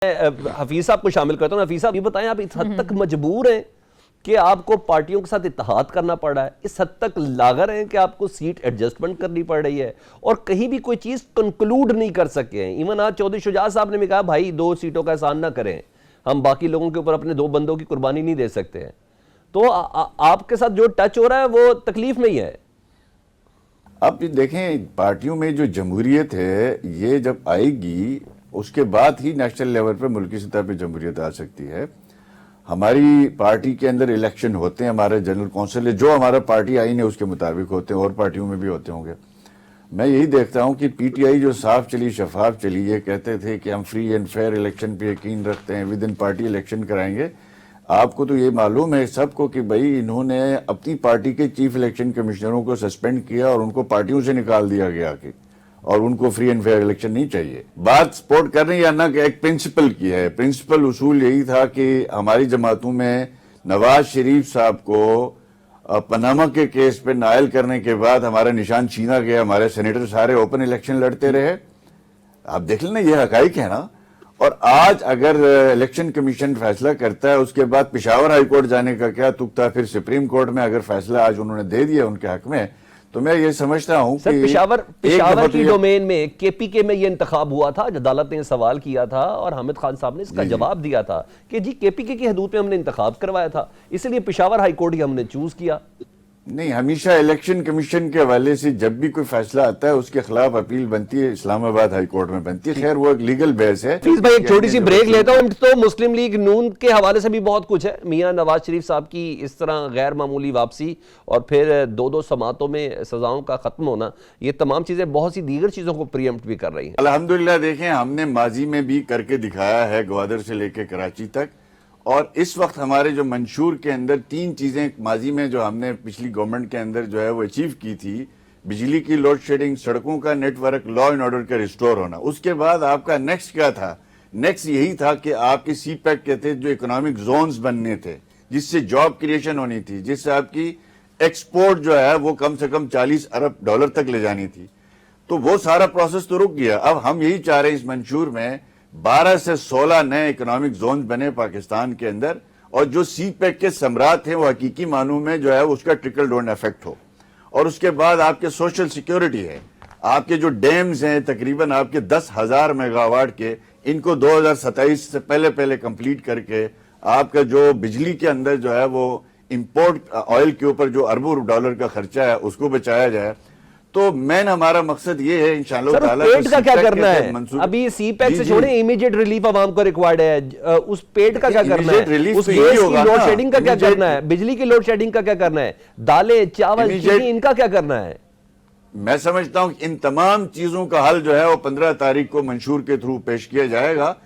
حفیظ صاحب کو شامل کرتا ہوں. حفیظ صاحب یہ بتائیں, آپ اس حد تک مجبور ہیں کہ آپ کو پارٹیوں کے ساتھ اتحاد کرنا پڑ رہا ہے, اس حد تک لاغر ہیں کہ آپ کو سیٹ ایڈجسٹمنٹ کرنی پڑ رہی ہے, اور کہیں بھی کوئی چیز کنکلوڈ نہیں کر سکے ہیں. ایون آج چودھری شجاعت صاحب نے بھی کہا بھائی 2 سیٹوں کا احسان نہ کریں, ہم باقی لوگوں کے اوپر اپنے 2 بندوں کی قربانی نہیں دے سکتے ہیں. تو آپ کے ساتھ جو ٹچ ہو رہا ہے وہ تکلیف میں ہی ہے. آپ دیکھیں, پارٹیوں میں جو جمہوریت ہے یہ جب آئے گی اس کے بعد ہی نیشنل لیول پہ ملکی سطح پہ جمہوریت آ سکتی ہے. ہماری پارٹی کے اندر الیکشن ہوتے ہیں, ہمارے جنرل کونسل ہے جو ہمارا پارٹی آئین ہے اس کے مطابق ہوتے ہیں, اور پارٹیوں میں بھی ہوتے ہوں گے. میں یہی دیکھتا ہوں کہ پی ٹی آئی جو صاف چلی, شفاف چلی, یہ کہتے تھے کہ ہم فری اینڈ فیئر الیکشن پہ یقین رکھتے ہیں, ود ان پارٹی الیکشن کرائیں گے. آپ کو تو یہ معلوم ہے سب کو کہ بھائی انہوں نے اپنی پارٹی کے چیف الیکشن کمشنروں کو سسپینڈ کیا اور ان کو پارٹیوں سے نکال دیا گیا کہ اور ان کو فری اینڈ فیئر الیکشن نہیں چاہیے. بات سپورٹ کر رہے ہیں یا نہ, کہ ایک پرنسپل کی ہے. پرنسپل اصول یہی تھا کہ ہماری جماعتوں میں نواز شریف صاحب کو پاناما کے کیس پہ نائل کرنے کے بعد ہمارا نشان چھینا گیا, ہمارے سینیٹر سارے اوپن الیکشن لڑتے رہے. آپ دیکھ لیں نا, یہ حقائق ہے نا. اور آج اگر الیکشن کمیشن فیصلہ کرتا ہے, اس کے بعد پشاور ہائی کورٹ جانے کا کیا تک تھا, پھر سپریم کورٹ میں اگر فیصلہ آج انہوں نے دے دیا ان کے حق میں, تو میں یہ سمجھتا ہوں کہ پشاور کی ڈومین میں کے پی کے میں یہ انتخاب ہوا تھا, عدالت نے سوال کیا تھا اور حامد خان صاحب نے اس کا جواب دیا تھا کہ جی کے پی کے کی حدود میں ہم نے انتخاب کروایا تھا, اس لیے پشاور ہائی کورٹ ہی ہم نے چوز کیا. نہیں, ہمیشہ الیکشن کمیشن کے حوالے سے جب بھی کوئی فیصلہ آتا ہے اس کے خلاف اپیل بنتی ہے, اسلام آباد ہائی کورٹ میں بنتی ہے. خیر وہ ایک لیگل بیس ہے. حفیظ بھائی ایک چھوٹی سی بریک لیتا ہوں. تو مسلم لیگ نون کے حوالے سے بھی بہت کچھ ہے. میاں نواز شریف صاحب کی اس طرح غیر معمولی واپسی اور پھر 2 سماعتوں میں سزاؤں کا ختم ہونا, یہ تمام چیزیں بہت سی دیگر چیزوں کو پریمپٹ بھی کر رہی ہیں. الحمدللہ دیکھیں, ہم نے ماضی میں بھی کر کے دکھایا ہے, گوادر سے لے کے کراچی تک. اور اس وقت ہمارے جو منشور کے اندر 3 چیزیں ماضی میں جو ہم نے پچھلی گورنمنٹ کے اندر جو ہے وہ اچیو کی تھی, بجلی کی لوڈ شیڈنگ, سڑکوں کا network, law and order کا ریسٹور ہونا. اس کے بعد آپ کا نیکسٹ کیا تھا؟ نیکسٹ یہی تھا کہ آپ کی سی پیک کے تھے جو اکنامک زونز بننے تھے, جس سے جاب کریشن ہونی تھی, جس سے آپ کی ایکسپورٹ جو ہے وہ کم سے کم $40 ارب تک لے جانی تھی. تو وہ سارا پروسیس تو رک گیا. اب ہم یہی چاہ رہے ہیں اس منشور میں 12 سے 16 نئے اکنامک زونز بنے پاکستان کے اندر, اور جو سی پیک کے ثمرات ہیں وہ حقیقی معنوں میں جو ہے اس کا ٹرکل ڈاؤن ایفیکٹ ہو. اور اس کے بعد آپ کے سوشل سیکیورٹی ہے, آپ کے جو ڈیمز ہیں تقریباً آپ کے 10,000 میگا واٹ کے, ان کو 2027 سے پہلے کمپلیٹ کر کے آپ کا جو بجلی کے اندر جو ہے وہ امپورٹ آئل کے اوپر جو اربوں ڈالر کا خرچہ ہے اس کو بچایا جائے. تو مین ہمارا مقصد یہ ہے انشاءاللہ تعالیٰ. پیٹ کا کیا کرنا ہے؟ ابھی سی پیک سے چھوڑیں, امیجیٹ ریلیف عوام کو ریکوائرڈ ہے, اس پیٹ کا کیا کرنا ہے, اس گیس کی لوڈ شیڈنگ کا کیا کرنا ہے, بجلی کی لوڈ شیڈنگ کا کیا کرنا ہے, دالیں, چاول, چینی, ان کا کیا کرنا ہے؟ میں سمجھتا ہوں کہ ان تمام چیزوں کا حل جو ہے وہ 15 تاریخ کو منشور کے تھرو پیش کیا جائے گا.